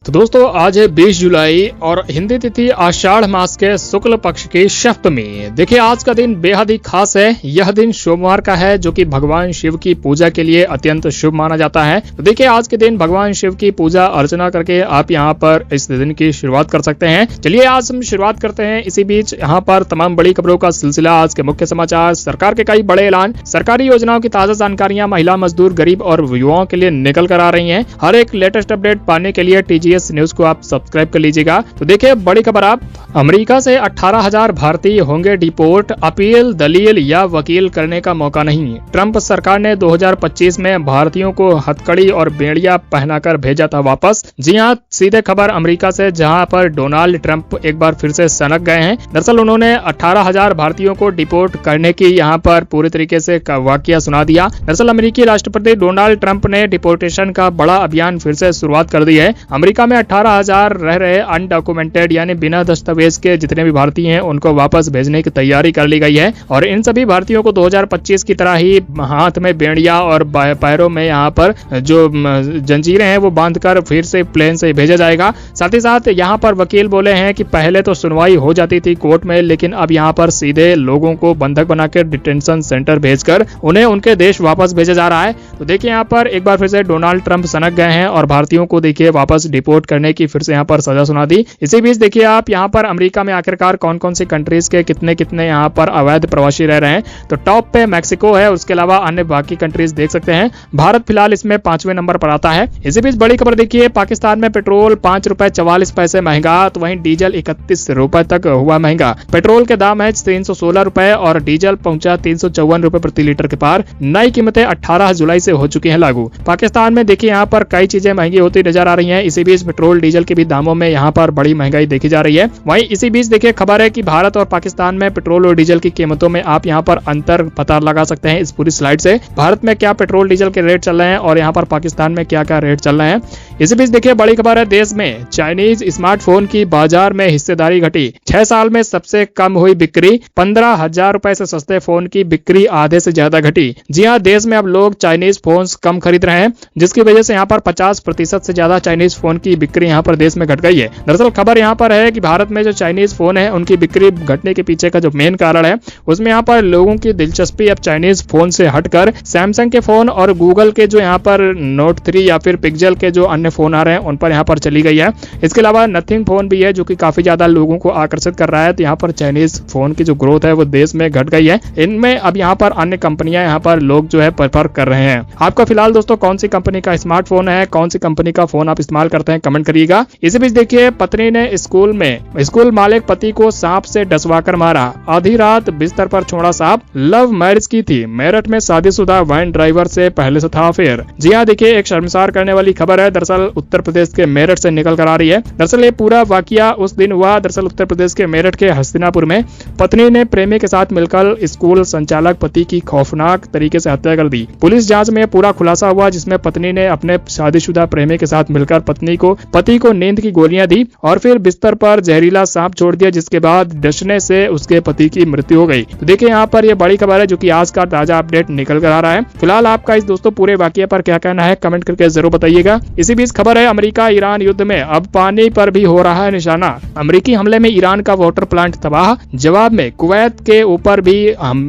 तो दोस्तों आज है 20 जुलाई और हिंदी तिथि आषाढ़ मास के शुक्ल पक्ष की सप्तमी। देखिए आज का दिन बेहद ही खास है। यह दिन सोमवार का है जो कि भगवान शिव की पूजा के लिए अत्यंत शुभ माना जाता है। तो देखिए आज के दिन भगवान शिव की पूजा अर्चना करके आप यहां पर इस दिन की शुरुआत कर सकते हैं। चलिए आज हम शुरुआत करते हैं। इसी बीच यहाँ पर तमाम बड़ी खबरों का सिलसिला, आज के मुख्य समाचार, सरकार के कई बड़े ऐलान, सरकारी योजनाओं की ताजा जानकारियां महिला, मजदूर, गरीब और युवाओं के लिए निकल कर आ रही है। हर एक लेटेस्ट अपडेट पाने के लिए TGS न्यूज को आप सब्सक्राइब कर लीजिएगा। तो देखिए बड़ी खबर, आप अमेरिका से 18,000 भारतीय होंगे डिपोर्ट, अपील, दलील या वकील करने का मौका नहीं। ट्रंप सरकार ने 2025 में भारतीयों को हथकड़ी और बेड़िया पहनाकर भेजा था वापस। जी हां, सीधे खबर अमेरिका से, जहां पर डोनाल्ड ट्रंप एक बार फिर से सनक गए हैं। दरअसल उन्होंने 18,000 भारतीयों को डिपोर्ट करने की यहां पर पूरी तरीके से वाकया सुना दिया। दरअसल अमेरिकी राष्ट्रपति डोनाल्ड ट्रंप ने डिपोर्टेशन का बड़ा अभियान फिर से शुरुआत कर दी है। अमेरिका में 18,000 रह रहे अनडॉक्यूमेंटेड यानी बिना दस्तावेज के जितने भी भारतीय हैं उनको वापस भेजने की तैयारी कर ली गई है और इन सभी भारतीयों को 2025 की तरह ही हाथ में बेड़िया और पैरों में यहाँ पर जो जंजीरें हैं वो बांधकर फिर से प्लेन से भेजा जाएगा। साथ ही साथ यहाँ पर वकील बोले हैं कि पहले तो सुनवाई हो जाती थी कोर्ट में, लेकिन अब यहाँ पर सीधे लोगों को बंधक बनाकर डिटेंशन सेंटर भेजकर उन्हें उनके देश वापस भेजा जा रहा है। तो देखिए यहाँ पर एक बार फिर से डोनाल्ड ट्रंप सनक गए हैं और भारतीयों को देखिए वापस डिपोर्ट करने की फिर से यहाँ पर सजा सुना दी। इसी बीच देखिए आप यहाँ पर अमेरिका में आखिरकार कौन कौन सी कंट्रीज के कितने कितने यहाँ पर अवैध प्रवासी रह रहे हैं। तो टॉप पे मैक्सिको है, उसके अलावा अन्य बाकी कंट्रीज देख सकते हैं। भारत फिलहाल इसमें 5वें नंबर पर आता है। इसी बीच बड़ी खबर देखिए, पाकिस्तान में पेट्रोल 5 रुपए 44 पैसे महंगा, तो वहीं डीजल 31 रुपए तक हुआ महंगा। पेट्रोल के दाम है 316 रुपए और डीजल पहुंचा 354 रुपए प्रति लीटर के पार। नई कीमतें 18 जुलाई से हो चुकी हैं लागू। पाकिस्तान में देखिए यहाँ पर कई चीजें महंगी होती नजर आ रही है। इसी बीच पेट्रोल डीजल के भी दामों में यहाँ पर बड़ी महंगाई देखी जा रही है। वहीं इसी बीच देखिए खबर है कि भारत और पाकिस्तान में पेट्रोल और डीजल की कीमतों में आप यहाँ पर अंतर पता लगा सकते हैं इस पूरी स्लाइड से। भारत में क्या पेट्रोल डीजल के रेट चल रहे हैं और यहाँ पर पाकिस्तान में क्या क्या रेट चल रहे हैं। इसी बीच देखिए बड़ी खबर है, देश में चाइनीज स्मार्टफोन की बाजार में हिस्सेदारी घटी। 6 साल में सबसे कम हुई बिक्री। 15,000 रुपए से सस्ते फोन की बिक्री आधे से ज्यादा घटी। जी हाँ, देश में अब लोग चाइनीज फोन कम खरीद रहे हैं, जिसकी वजह से यहाँ पर 50% से ज्यादा चाइनीज फोन की बिक्री यहाँ पर देश में घट गई है। दरअसल खबर यहाँ पर है कि भारत में जो चाइनीज फोन है उनकी बिक्री घटने के पीछे का जो मेन कारण है उसमें यहाँ पर लोगों की दिलचस्पी अब चाइनीज फोन से हटकर सैमसंग के फोन और गूगल के जो यहाँ पर नोट 3 या फिर पिक्सल के जो अन्य फोन आ रहे हैं उन पर यहाँ पर चली गई है। इसके अलावा नथिंग फोन भी है जो कि काफी ज्यादा लोगों को आकर्षित कर रहा है। तो यहाँ पर चाइनीज फोन की जो ग्रोथ है वो देश में घट गई है। इनमें अब यहाँ पर अन्य कंपनियां यहाँ पर लोग जो है प्रेफर कर रहे हैं। आपका फिलहाल दोस्तों कौन सी कंपनी का स्मार्टफोन है, कौन सी कंपनी का फोन आप इस्तेमाल करते हैं, कमेंट करिएगा। इसी बीच देखिए पत्नी ने स्कूल मालिक पति को सांप से डसवाकर मारा। आधी रात बिस्तर पर छोड़ा सांप। लव मैरिज की थी। मेरठ में शादीशुदा वैन ड्राइवर से पहले से था अफेयर। जी हाँ, देखिए एक शर्मसार करने वाली खबर है। दरअसल उत्तर प्रदेश के मेरठ से निकल कर आ रही है। दरअसल ये पूरा वाकया उस दिन हुआ। दरअसल उत्तर प्रदेश के मेरठ के हस्तिनापुर में पत्नी ने प्रेमी के साथ मिलकर स्कूल संचालक पति की खौफनाक तरीके से हत्या कर दी। पुलिस जांच में पूरा खुलासा हुआ, जिसमें पत्नी ने अपने शादीशुदा प्रेमी के साथ मिलकर पति को नींद की गोलियां दी और फिर बिस्तर पर जहरीला सांप छोड़ दिया, जिसके बाद डसने से उसके पति की मृत्यु हो गई। तो देखिए यहाँ पर ये बड़ी खबर है जो कि आज का ताजा अपडेट निकल कर आ रहा है। फिलहाल आपका इस दोस्तों पूरे वाकये पर क्या कहना है, कमेंट करके जरूर बताइएगा। इसी बीच खबर है, अमेरिका ईरान युद्ध में अब पानी पर भी हो रहा है निशाना। अमेरिकी हमले में ईरान का वाटर प्लांट तबाह। जवाब में कुवैत के ऊपर भी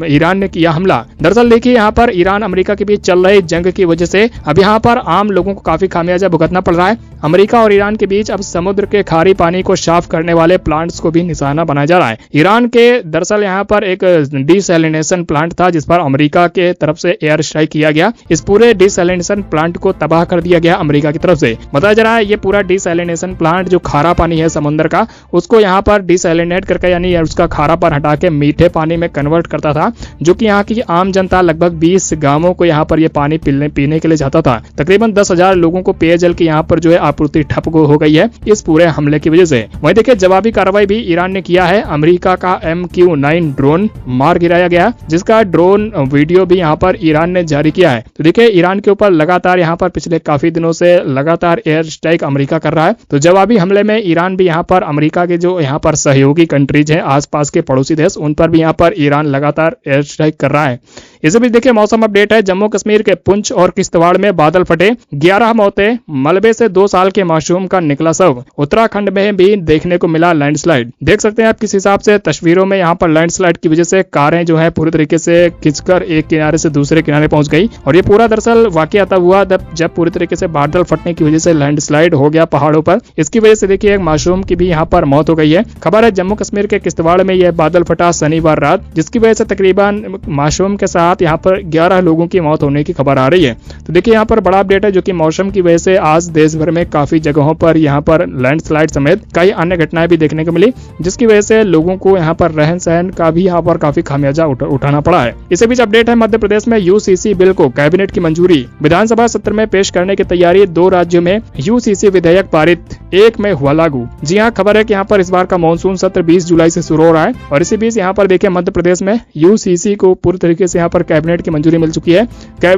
ईरान ने किया हमला। दरअसल देखिए यहाँ पर ईरान अमेरिका के बीच चल रही जंग की वजह से अब यहाँ पर आम लोगों को काफी खामियाजा भुगतना पड़ रहा है। अमेरिका और ईरान के बीच अब समुद्र के खारी पानी को साफ करने वाले प्लांट्स को भी निशाना बनाया जा रहा है। ईरान के दरअसल यहाँ पर एक डिसैलिनेशन प्लांट था जिस पर अमेरिका के तरफ से एयर स्ट्राइक किया गया। इस पूरे डिसैलिनेशन प्लांट को तबाह कर दिया गया अमेरिका की तरफ से। बताया जा रहा है ये पूरा डिसैलिनेशन प्लांट जो खारा पानी है समुद्र का, उसको यहाँ पर डिसैलिनेट करके यानी उसका खारापन हटा के मीठे पानी में कन्वर्ट करता था, जो कि यहाँ की आम जनता लगभग 20 गांवों को यहाँ पर ये पानी पीने के लिए जाता था। तकरीबन 10,000 लोगों को पेयजल की यहाँ पर जो है आपूर्ति ठप हो गई है इस पूरे हमले की वजह से। वहीं देखिए जवाबी कार्रवाई भी ईरान ने किया है। अमेरिका का MQ-9 ड्रोन मार गिराया गया, जिसका ड्रोन वीडियो भी यहाँ पर ईरान ने जारी किया है। तो देखिए ईरान के ऊपर लगातार यहाँ पर पिछले काफी दिनों से लगातार एयर स्ट्राइक अमेरिका कर रहा है। तो जवाबी हमले में ईरान भी यहाँ पर अमेरिका के जो यहाँ पर सहयोगी कंट्रीज हैं, आसपास के पड़ोसी देश, उन पर भी यहाँ पर ईरान लगातार एयर स्ट्राइक कर रहा है। इसी बीच देखिए मौसम अपडेट है। जम्मू कश्मीर के पुंछ और किश्तवाड़ में बादल फटे, 11 मौतें, मलबे से 2 साल के मासूम का निकला शव। उत्तराखंड में भी देखने को मिला लैंडस्लाइड। देख सकते हैं आप किस हिसाब से तस्वीरों में यहाँ पर लैंडस्लाइड की वजह से कारें जो है पूरी तरीके से खिंचकर एक किनारे से दूसरे किनारे पहुंच गई। और ये पूरा दरअसल वाकया तब हुआ जब पूरी तरीके से बादल फटने की वजह से लैंडस्लाइड हो गया पहाड़ों पर। इसकी वजह से देखिए एक मासूम की भी यहाँ पर मौत हो गई है। खबर है जम्मू कश्मीर के किश्तवाड़ में यह बादल फटा शनिवार रात, जिसकी वजह से तकरीबन मासूम के साथ यहाँ पर 11 लोगों की मौत होने की खबर आ रही है। तो देखिए यहाँ पर बड़ा अपडेट है जो कि मौसम की वजह से आज देश भर में काफी जगहों पर यहाँ पर लैंडस्लाइड समेत कई अन्य घटनाएं भी देखने को मिली, जिसकी वजह से लोगों को यहाँ पर रहन सहन का भी यहाँ पर काफी खामियाजा उठाना पड़ा है। इसी बीच अपडेट है मध्य प्रदेश में यूसीसी बिल को कैबिनेट की मंजूरी, विधानसभा सत्र में पेश करने की तैयारी। 2 राज्यों में यूसीसी विधेयक पारित, 1 में हुआ लागू। जी हाँ, खबर है कि यहाँ पर इस बार का मानसून सत्र 20 जुलाई से शुरू हो रहा है। और इसी बीच यहाँ पर देखिए मध्य प्रदेश में यूसीसी को पूरी तरीके से यहाँ पर कैबिनेट की मंजूरी मिल चुकी है।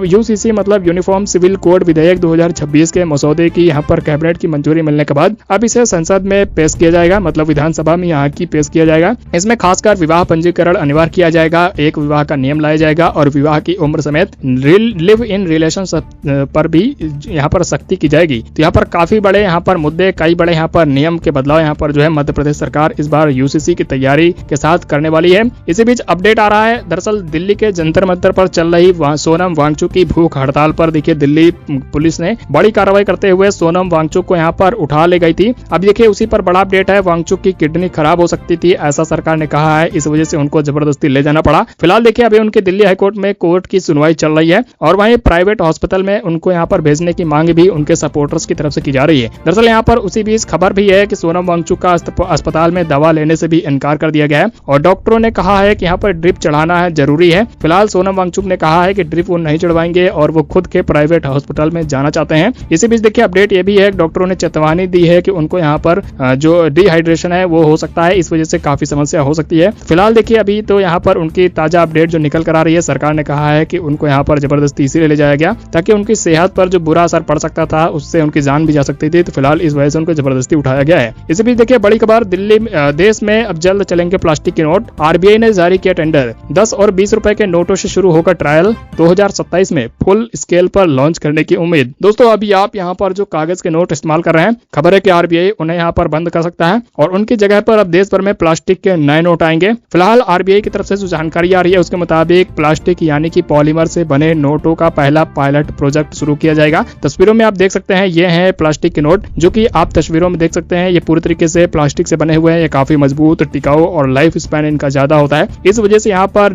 यूसीसी मतलब यूनिफॉर्म सिविल कोड विधेयक 2026 के मसौदे की यहाँ पर कैबिनेट की मंजूरी मिलने के बाद अब इसे संसद में पेश किया जाएगा, मतलब विधानसभा में यहाँ की पेश किया जाएगा। इसमें खासकर विवाह पंजीकरण अनिवार्य किया जाएगा, एक विवाह का नियम लाया जाएगा और विवाह की उम्र समेत लिव इन रिलेशन पर भी यहाँ पर सख्ती की जाएगी। तो यहाँ पर काफी बड़े यहाँ पर मुद्दे, कई बड़े यहाँ पर नियम के बदलाव यहाँ पर जो है मध्य प्रदेश सरकार इस बार यूसीसी की तैयारी के साथ करने वाली है। इसी बीच अपडेट आ रहा है, दरअसल दिल्ली के जंतर मंतर पर चल रही सोनम वांगचुक की भूख हड़ताल पर देखिए दिल्ली पुलिस ने बड़ी कार्रवाई करते हुए सोनम वांगचुक को यहाँ पर उठा ले गई थी। अब देखिए उसी पर बड़ा अपडेट है, वांगचुक की किडनी खराब हो सकती थी, ऐसा सरकार ने कहा है, इस वजह से उनको जबरदस्ती ले जाना पड़ा। फिलहाल देखिए अभी उनके दिल्ली हाईकोर्ट में कोर्ट की सुनवाई चल रही है और वहीं प्राइवेट हॉस्पिटल में उनको यहाँ पर भेजने की मांग भी उनके सपोर्टर्स की तरफ से की जा रही है। दरअसल यहाँ पर उसी बीच खबर भी है कि सोनम वांगचुक का अस्पताल में दवा लेने से भी इनकार कर दिया गया है और डॉक्टरों ने कहा है कि यहाँ पर ड्रिप चढ़ाना है जरूरी है। फिलहाल सोनम वांगचुक ने कहा है कि ड्रिप वो नहीं चढ़वाएंगे और वो खुद के प्राइवेट हॉस्पिटल में जाना चाहते हैं। इसी बीच देखिए अपडेट ये भी है, डॉक्टरों ने चेतावनी दी है कि उनको यहाँ पर जो डिहाइड्रेशन है वो हो सकता है, इस वजह से काफी समस्या हो सकती है। फिलहाल देखिए अभी तो यहाँ पर उनकी ताजा अपडेट जो निकल कर आ रही है, सरकार ने कहा है कि उनको यहाँ पर जबरदस्ती इसीलिए ले जाया गया ताकि उनकी सेहत पर जो बुरा असर पड़ सकता था उससे उनकी जान भी जा सकती थी। तो फिलहाल इस वजह से उनको जबरदस्ती उठाया गया है। इसी बीच देखिए बड़ी खबर, दिल्ली देश में अब जल्द चलेंगे प्लास्टिक के नोट। आरबीआई ने जारी किया टेंडर, 10 और 20 रुपए के नोटों से शुरू होकर ट्रायल, 2027 में फुल स्केल पर लॉन्च करने की उम्मीद। दोस्तों अभी आप यहाँ पर जो कागज के नोट इस्तेमाल कर रहे हैं, खबर है कि आरबीआई उन्हें यहाँ पर बंद कर सकता है और उनकी जगह पर अब देश भर में प्लास्टिक के नए नोट आएंगे। फिलहाल आरबीआई की तरफ से जो जानकारी आ रही है उसके मुताबिक प्लास्टिक यानी कि पॉलीमर से बने नोटों का पहला पायलट प्रोजेक्ट शुरू किया जाएगा। तस्वीरों में आप देख सकते हैं ये हैं प्लास्टिक के नोट, जो कि आप तस्वीरों में देख सकते हैं। ये पूरी तरीके से प्लास्टिक से बने हुए हैं, ये काफी मजबूत, टिकाऊ और लाइफ स्पैन इनका ज्यादा होता है। इस वजह से यहाँ पर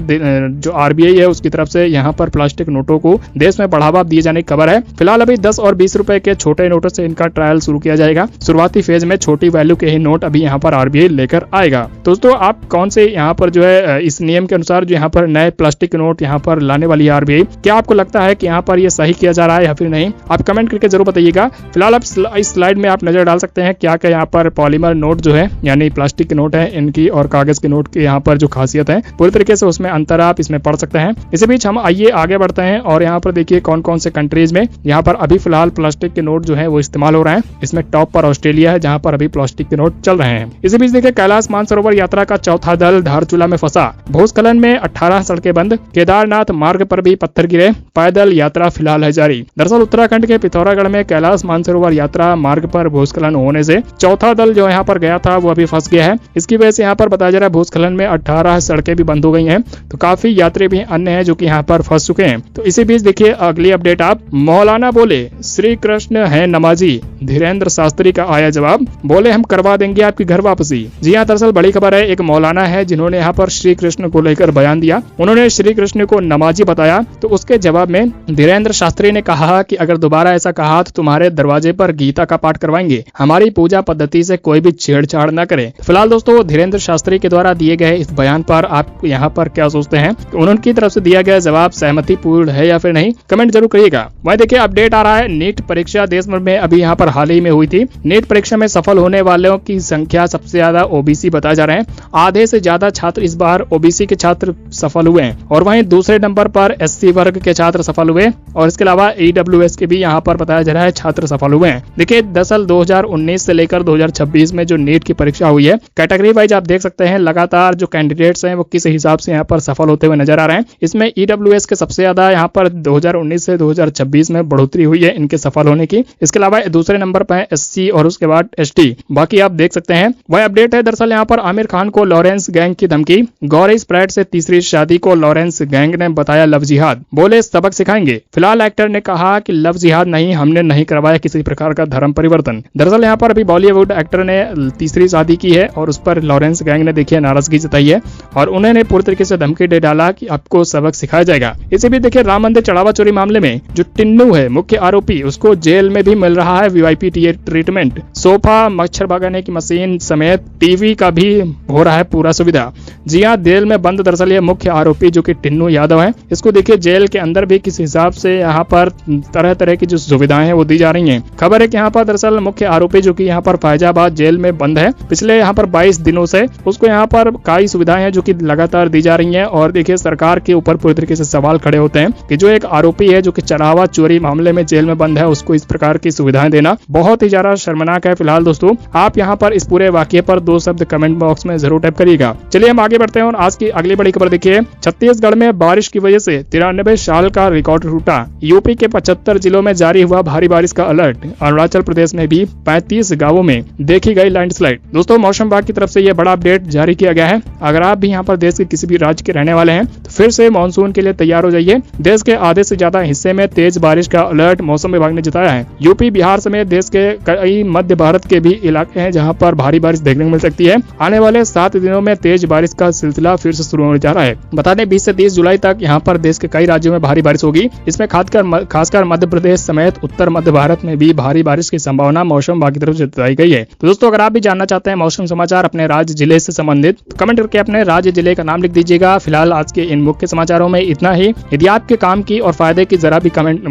जो आरबीआई है उसकी तरफ से यहाँ पर प्लास्टिक नोटों को देश में बढ़ावा दिए जाने की खबर है। फिलहाल अभी 10 और 20 रुपए के छोटे नोटों से इनका ट्रायल शुरू किया जाएगा। शुरुआती फेज में छोटी वैल्यू के ही नोट अभी यहाँ पर आरबीआई लेकर आएगा। दोस्तों आप कौन से यहाँ पर जो है इस नियम के अनुसार जो यहाँ पर नए प्लास्टिक के नोट यहाँ पर लाने वाली है आरबीआई, क्या आपको लगता है कि यहाँ पर ये सही किया जा रहा है या फिर नहीं? आप कमेंट करके जरूर बताइएगा। फिलहाल आप इस स्लाइड में आप नजर डाल सकते हैं क्या क्या यहाँ पर पॉलीमर नोट जो है यानी प्लास्टिक के नोट है इनकी और कागज के नोट की यहाँ पर जो खासियत है पूरी तरीके से उसमें अंतर आप इसमें पढ़ सकते हैं। इसी बीच हम आइए आगे बढ़ते हैं और यहाँ पर देखिए कौन कौन से कंट्रीज में यहाँ पर अभी फिलहाल प्लास्टिक के नोट जो है वो इस्तेमाल हो रहे हैं। इसमें टॉप पर ऑस्ट्रेलिया है जहाँ पर अभी प्लास्टिक के नोट चल रहे हैं। इसी बीच देखिए कैलाश मानसरोवर यात्रा का चौथा दल धारचूला में फंसा, भूस्खलन में 18 सड़कें बंद, केदारनाथ मार्ग पर भी पत्थर गिरे, पैदल यात्रा फिलहाल है जारी। दरअसल उत्तराखंड के पिथौरागढ़ में कैलाश मानसरोवर यात्रा मार्ग पर भूस्खलन होने से चौथा दल जो यहाँ पर गया था वो अभी फंस गया है। इसकी वजह से यहाँ पर बताया जा रहा है भूस्खलन में 18 सड़कें भी बंद हो गई हैं, तो काफी यात्री भी अन्य हैं जो कि यहाँ पर फंस चुके हैं। तो इसी बीच देखिए अगली अपडेट आप, मौलाना बोले श्री कृष्ण है नमाजी, धीरेन्द्र शास्त्री का आया जवाब, बोले हम करवा देंगे आपकी घर वापसी। जी हाँ, दरअसल बड़ी खबर है, एक मौलाना है जिन्होंने यहाँ पर श्री कृष्ण को लेकर बयान दिया। उन्होंने श्री कृष्ण को नमाजी बताया, तो उसके जवाब में धीरेन्द्र शास्त्री ने कहा कि अगर दोबारा ऐसा कहा तो तुम्हारे दरवाजे पर गीता का पाठ करवाएंगे, हमारी पूजा पद्धति से कोई भी छेड़छाड़ न करे। फिलहाल दोस्तों धीरेन्द्र शास्त्री के द्वारा दिए गए इस बयान पर आप यहाँ पर क्या सोचते हैं? उनकी तरफ से दिया गया जवाब सहमति पूर्ण है या फिर नहीं? कमेंट जरूर करिएगा। वहीं देखिए अपडेट आ रहा है, नीट परीक्षा देश भर में अभी यहाँ पर हाल ही में हुई थी। नीट परीक्षा में सफल होने वालों की संख्या सबसे ज्यादा ओबीसी बताए जा रहे हैं। आधे से ज्यादा छात्र इस बार ओबीसी के छात्र सफल हुए हैं और वहीं दूसरे नंबर पर एससी वर्ग के छात्र सफल हुए और इसके अलावा ईडब्ल्यूएस के भी यहाँ पर बताया जा रहा है छात्र सफल हुए हैं। देखिए दरअसल 2019 से लेकर 2026 में जो नीट की परीक्षा हुई है, कैटेगरी वाइज आप देख सकते हैं लगातार जो कैंडिडेट्स हैं वो किस हिसाब से यहाँ पर सफल होते हुए नजर आ रहे हैं। इसमें EWS के सबसे ज्यादा यहाँ पर 2019 से 2026 में बढ़ोतरी हुई है इनके सफल होने की। इसके अलावा दूसरे नंबर पर है SC और उसके बाद ST। बाकी आप देख सकते हैं। वह अपडेट है दरअसल यहाँ पर आमिर खान को लॉरेंस गैंग की धमकी, गौरी स्प्रैट से तीसरी शादी को लॉरेंस गैंग ने बताया लव जिहाद, बोले सबक सिखाएंगे। फिलहाल एक्टर ने कहा कि लव जिहाद नहीं, हमने नहीं करवाया किसी प्रकार का धर्म परिवर्तन। दरअसल यहाँ पर अभी बॉलीवुड एक्टर ने तीसरी शादी की है और उस पर लॉरेंस गैंग ने देखिए नाराजगी जताई है और उन्होंने पूरी तरीके से धमकी दे डाला कि आपको सबक सिखाया जाएगा। इसे भी देखिए राम मंदिर चढ़ावा चोरी मामले में जो टिन्नू है मुख्य आरोपी, उसको जेल में भी मिल रहा है VIP ट्रीटमेंट, सोफा, मच्छर भगाने की मशीन समेत टीवी का भी हो रहा है पूरा सुविधा। जी हाँ, जेल में बंद दरअसल ये मुख्य आरोपी जो कि टिन्नू यादव है, इसको देखिए जेल के अंदर भी किस हिसाब से यहाँ पर तरह तरह की जो सुविधाएं हैं वो दी जा रही हैं। खबर है कि यहाँ पर दरअसल मुख्य आरोपी जो कि यहाँ पर फैजाबाद जेल में बंद है, पिछले यहाँ पर 22 दिनों से उसको यहाँ पर कई सुविधाएं हैं जो कि लगातार दी जा रही हैं। और देखिए सरकार के ऊपर पूरी तरीके से सवाल खड़े होते हैं कि जो एक आरोपी है जो कि चढ़ावा चोरी मामले में जेल में बंद है, उसको इस प्रकार की सुविधाएं देना बहुत ही ज्यादा शर्मनाक है। फिलहाल दोस्तों आप यहाँ पर इस पूरे वाकये पर 2 शब्द कमेंट बॉक्स में जरूर टाइप करिएगा। चलिए हम आगे बढ़ते हैं और आज की अगली बड़ी खबर देखिए। छत्तीसगढ़ में बारिश की वजह से 93 साल का रिकॉर्ड टूटा। यूपी के 75 जिलों में जारी हुआ भारी बारिश का अलर्ट। अरुणाचल प्रदेश में भी 35 गांवों में देखी गई लैंडस्लाइड। दोस्तों मौसम विभाग की तरफ से यह बड़ा अपडेट जारी किया गया है। अगर आप भी यहाँ पर देश के किसी भी राज्य के रहने वाले हैं तो फिर से मानसून के लिए तैयार हो जाइए। देश के आधे से ज्यादा हिस्से में तेज बारिश का अलर्ट मौसम विभाग ने जताया है। यूपी बिहार समेत देश के कई मध्य भारत के भी इलाके हैं जहां पर भारी बारिश देखने को मिल सकती है। आने वाले 7 दिनों में तेज बारिश का सिलसिला फिर से शुरू होने जा रहा है। बता दें 20 से 30 जुलाई तक यहाँ पर देश के कई राज्यों में भारी बारिश होगी। इसमें खासकर मध्य प्रदेश समेत उत्तर मध्य भारत में भी भारी बारिश की संभावना मौसम विभाग की तरफ से जताई गई है। तो दोस्तों अगर आप भी जानना चाहते हैं मौसम समाचार अपने राज्य जिले से संबंधित तो कमेंट करके अपने राज्य जिले का नाम लिख दीजिएगा। फिलहाल आज के इन मुख्य समाचारों में इतना ही। यदि आपके काम की और फायदे की जरा भी कमेंट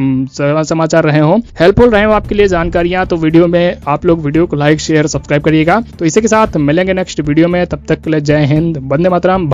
समाचार रहे हो, हेल्पफुल रहे हो आपके लिए जानकारियां, तो वीडियो में आप लोग वीडियो को लाइक शेयर सब्सक्राइब करिएगा। तो इसी के साथ मिलेंगे नेक्स्ट वीडियो में, तब तक के लिए जय हिंद, वंदे मातरम।